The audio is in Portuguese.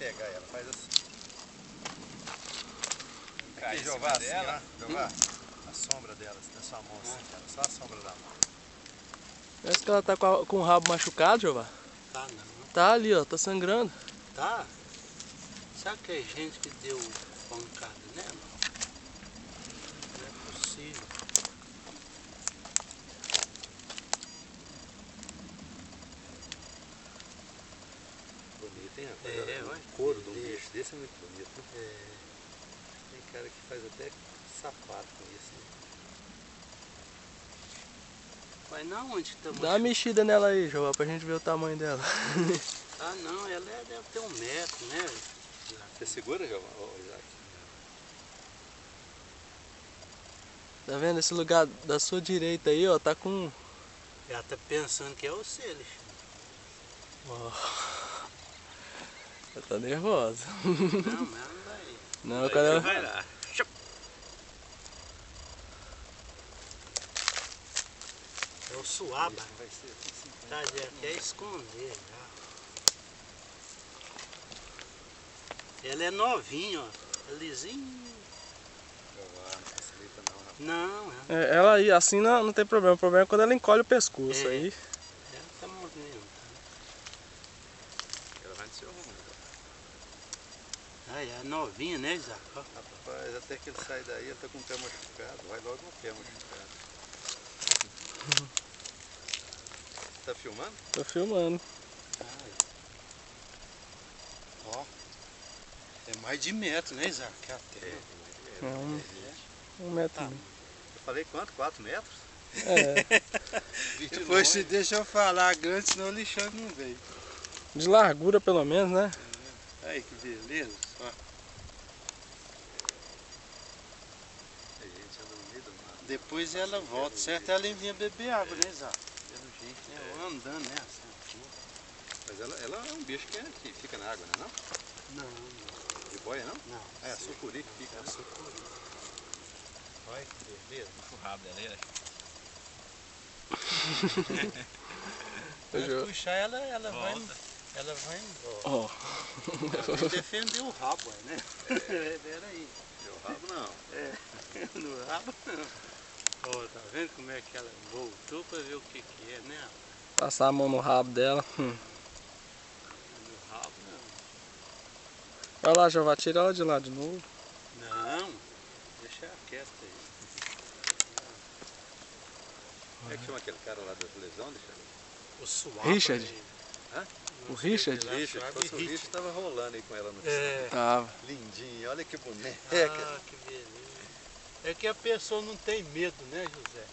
pegar ela, faz assim. Aqui, Jeová, assim, ó. Jeová, a sombra dela, na sua mão assim, cara. Só a sombra da mão. Parece que ela tá com o rabo machucado, Jeová. Tá não. Tá ali, ó, tá sangrando. Tá? Será que é gente que deu pancada nela? Não é possível. Bonito, hein, rapaz? É, O ué. couro de um bicho desse é muito bonito, né? É. Tem cara que faz até sapato com isso, né? Mas não, onde que tá Dá uma mexida nela aí, Jeová, pra gente ver o tamanho dela. Ah não, ela deve ter 1 metro, né? Você segura, Jeová? Isaac? Tá vendo? Esse lugar da sua direita aí, ó, tá com... Ela tá pensando que é você, Alexandre. Ó. Ela tá nervosa. Não, mas ela não vai. Não, cara... Vai lá. É o suaba. Vai ser assim. Tá, já quer esconder já. Ela é novinha, ó. É lisinha. Jeová, não facilita não, rapaz. Não, Ela aí, assim não tem problema. O problema é quando ela encolhe o pescoço. É. Aí... ela tá movimentando. Ela vai no seu rumo. Ah, é novinha, né, Isaac? Ó. Rapaz, até que ele sai daí, ele tá com o pé machucado. Vai logo no pé machucado. Tá filmando? Tô filmando. Ó. É mais de metro, né, Isaac? Até. Um metro. Tá. Eu falei quanto? 4 metros? É. Depois você deixa eu falar grande, senão o Alexandre não veio. De largura pelo menos, né? Aí que beleza. Ó. A gente anda no meio do mato. Depois ela volta, certo? Ela vinha beber água, né, Isaac? Pelo jeito, né? Eu andando nessa. Mas ela é um bicho que fica na água, não é não? Não, De boia não? não. É a sucuri que fica. É a sucuri. Olha que beleza. O rabo dela aí, Se puxar ela vai. Volta. Ela vai embora. Ó. Vai defender o rabo, né? Pera aí. Meu rabo não. É, no rabo não. Ó, tá vendo como é que ela voltou pra ver o que é, né? Passar a mão no rabo dela. No rabo não. Vai lá, Jeová, tira ela de lá de novo. Não, deixa ela quieta aí. Como é que chama aquele cara lá da televisão, Alexandre? O suave. Richard? Hã? O Richard? Richard, se fosse o Richard, tava rolando aí com ela no É. Tava. Lindinho, olha que boneca. Ah, que beleza. É que a pessoa não tem medo, né, José?